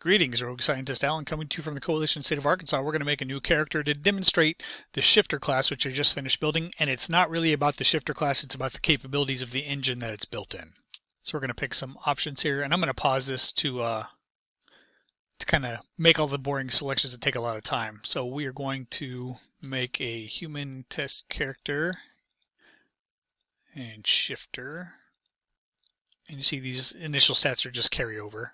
Greetings, Rogue Scientist Alan, coming to you from the Coalition State of Arkansas. We're going to make a new character to demonstrate the Shifter class, which I just finished building, and it's not really about the Shifter class, it's about the capabilities of the engine that it's built in. So we're going to pick some options here, and I'm going to pause this to kind of make all the boring selections that take a lot of time. So we are going to make a human test character and Shifter, and you see these initial stats are just carryover.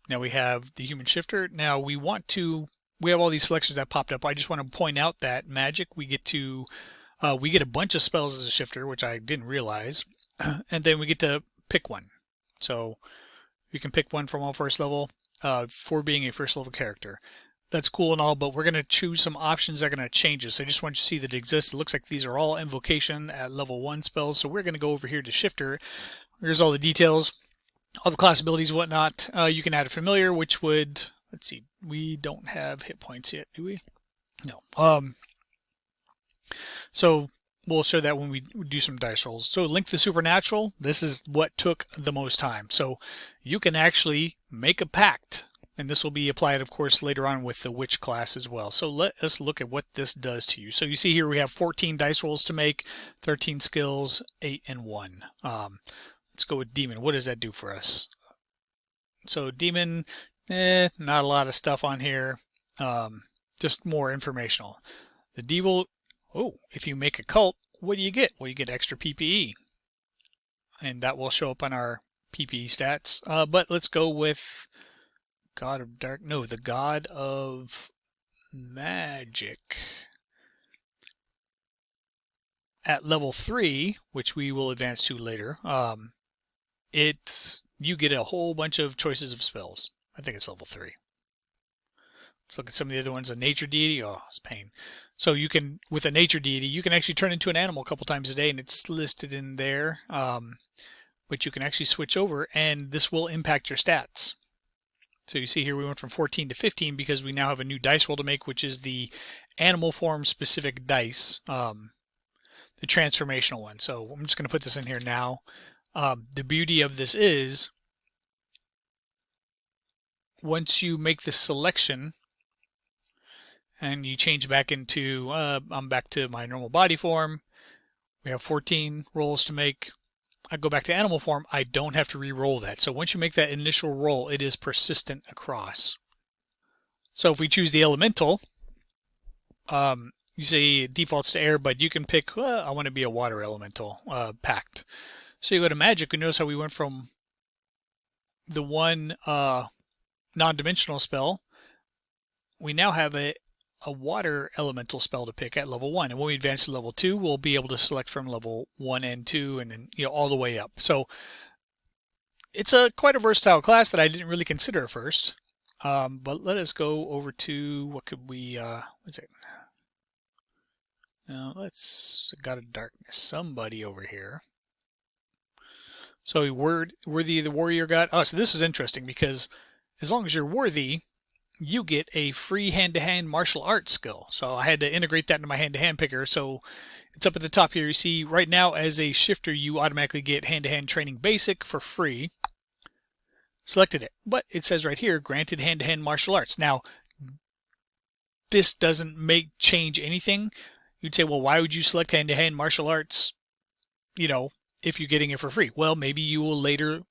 Now we have the human shifter. Now we have all these selections that popped up. I just want to point out that magic, we get a bunch of spells as a shifter, which I didn't realize, and then we get to pick one. So you can pick one from all first level for being a first level character. That's cool and all, but we're going to choose some options that are going to change this. I just want you to see that it exists. It looks like these are all invocation at level 1 spells. So we're going to go over here to shifter. Here's all the details. All the class abilities and whatnot. You can add a familiar, which would, let's see, we don't have hit points yet, do we? No. So we'll show that when we do some dice rolls. So link the supernatural, this is what took the most time. So you can actually make a pact, and this will be applied, of course, later on with the witch class as well. So let us look at what this does to you. So you see here we have 14 dice rolls to make, 13 skills, 8 and 1. Let's go with Demon. What does that do for us? So Demon, not a lot of stuff on here. Just more informational. The Devil, if you make a cult, what do you get? Well, you get extra PPE. And that will show up on our PPE stats. But let's go with God of Dark. No, the God of Magic. At level 3, which we will advance to later, you get a whole bunch of choices of spells. I think it's level 3. Let's look at some of the other ones. A nature deity, it's pain. So you can, with a nature deity, you can actually turn into an animal a couple times a day, and it's listed in there. But you can actually switch over, and this will impact your stats. So you see here we went from 14 to 15 because we now have a new dice roll to make, which is the animal form specific dice, the transformational one. So I'm just going to put this in here now. The beauty of this is once you make the selection and you change back into, I'm back to my normal body form. We have 14 rolls to make. I go back to animal form. I don't have to re-roll that. So once you make that initial roll, it is persistent across. So if we choose the elemental, you say defaults to air, but you can pick, I want to be a water elemental, pact. So you go to magic, and notice how we went from the one non-dimensional spell. We now have a water elemental spell to pick at level 1. And when we advance to level 2, we'll be able to select from level 1 and 2 and then all the way up. So it's quite a versatile class that I didn't really consider at first. But let us go over to, what could we, what's it? Now let's, God of Darkness, somebody over here. So worthy the warrior god. So this is interesting because as long as you're worthy, you get a free hand-to-hand martial arts skill. So I had to integrate that into my hand-to-hand picker. So it's up at the top here. You see right now as a shifter, you automatically get hand-to-hand training basic for free. Selected it. But it says right here, granted hand-to-hand martial arts. Now, this doesn't change anything. You'd say, well, why would you select hand-to-hand martial arts, if you're getting it for free? Well, maybe you will later,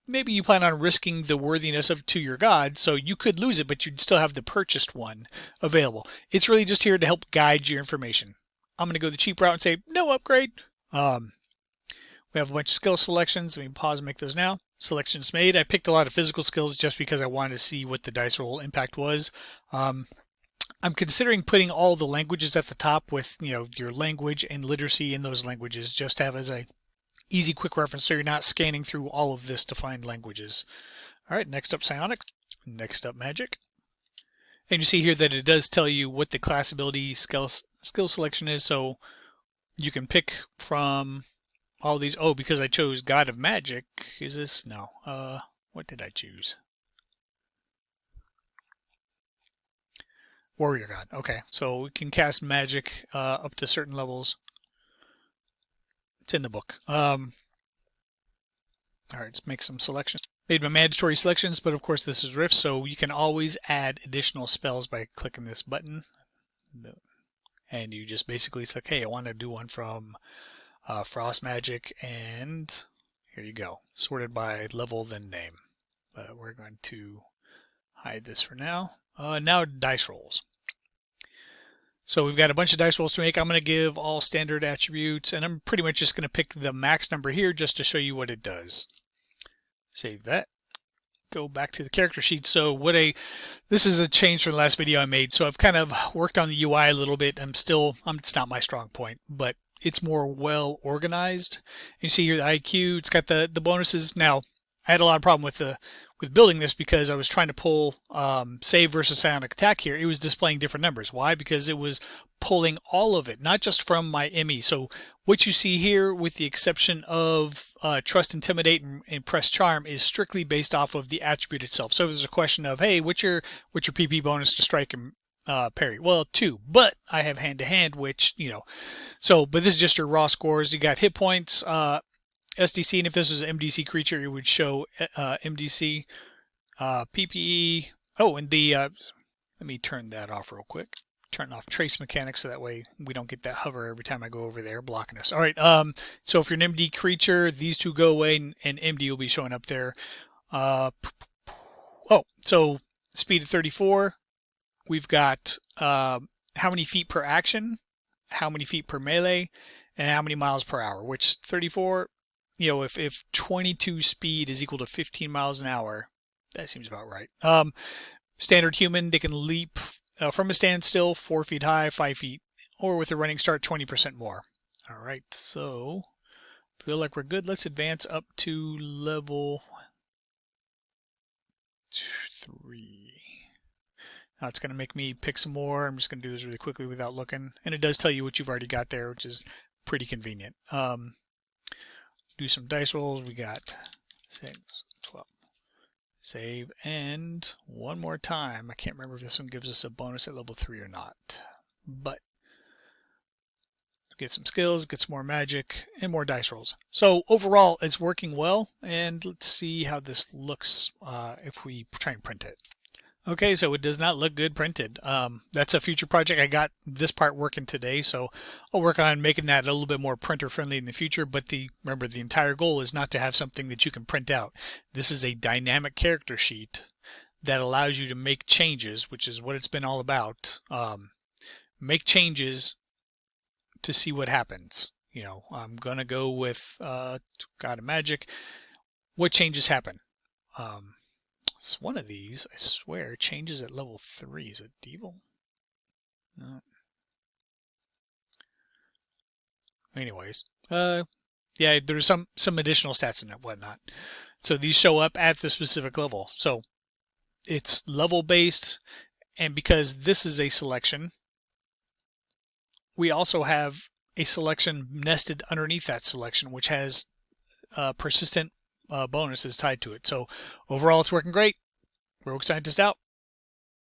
maybe you plan on risking the worthiness to your god, so you could lose it, but you'd still have the purchased one available. It's really just here to help guide your information. I'm going to go the cheap route and say, no upgrade. We have a bunch of skill selections. Let me pause and make those now. Selections made. I picked a lot of physical skills just because I wanted to see what the dice roll impact was. I'm considering putting all the languages at the top with, your language and literacy in those languages, just to have as a easy, quick reference so you're not scanning through all of this to find languages. All right, next up psionics, next up magic. And you see here that it does tell you what the class ability skill selection is, so you can pick from all these. Because I chose God of Magic, is this? No. What did I choose? Warrior God. Okay, so we can cast magic up to certain levels. It's in the book. All right, let's make some selections. made my mandatory selections, but of course this is Rift, so you can always add additional spells by clicking this button. And you just basically say, hey, I want to do one from Frost Magic, and here you go, sorted by level then name. But we're going to hide this for now. Now dice rolls. So we've got a bunch of dice rolls to make. I'm going to give all standard attributes, and I'm pretty much just going to pick the max number here just to show you what it does. Save that. Go back to the character sheet. So this is a change from the last video I made. So I've kind of worked on the UI a little bit. It's not my strong point, but it's more well organized. You see here the IQ, it's got the bonuses. Now, I had a lot of problem with building this because I was trying to pull save versus psionic attack here. It was displaying different numbers. Why? Because it was pulling all of it, not just from my ME. So what you see here, with the exception of Trust, Intimidate, and Press Charm, is strictly based off of the attribute itself. So if there's a question of, hey, what's your PP bonus to strike and parry? Well, 2, but I have hand to hand, which, so, but this is just your raw scores. You got hit points, SDC, and if this was an MDC creature, it would show MDC, PPE. Oh, and let me turn that off real quick. Turn off trace mechanics so that way we don't get that hover every time I go over there blocking us. All right, so if you're an MD creature, these two go away, and MD will be showing up there. So speed of 34. We've got how many feet per action, how many feet per melee, and how many miles per hour, which 34, if 22 speed is equal to 15 miles an hour, that seems about right. Standard human, they can leap from a standstill 4 feet high, 5 feet, or with a running start 20% more. All right, so feel like we're good. Let's advance up to level 3. Now it's going to make me pick some more. I'm just going to do this really quickly without looking, and it does tell you what you've already got there, which is pretty convenient. Do some dice rolls. We got 6, 12. Save, and one more time. I can't remember if this one gives us a bonus at level 3 or not, but get some skills, get some more magic, and more dice rolls. So overall, it's working well, and let's see how this looks if we try and print it. Okay, so it does not look good printed. That's a future project. I got this part working today, so I'll work on making that a little bit more printer friendly in the future. But remember, the entire goal is not to have something that you can print out. This is a dynamic character sheet that allows you to make changes, which is what it's been all about. Make changes to see what happens. I'm gonna go with God of Magic. What changes happen? It's one of these, I swear, changes at level 3. Is it Devil? No. Anyways, yeah, there's some additional stats in it, whatnot. So these show up at the specific level. So it's level based, and because this is a selection, we also have a selection nested underneath that selection, which has persistent bonuses tied to it. So overall, it's working great. Rogue Scientist out.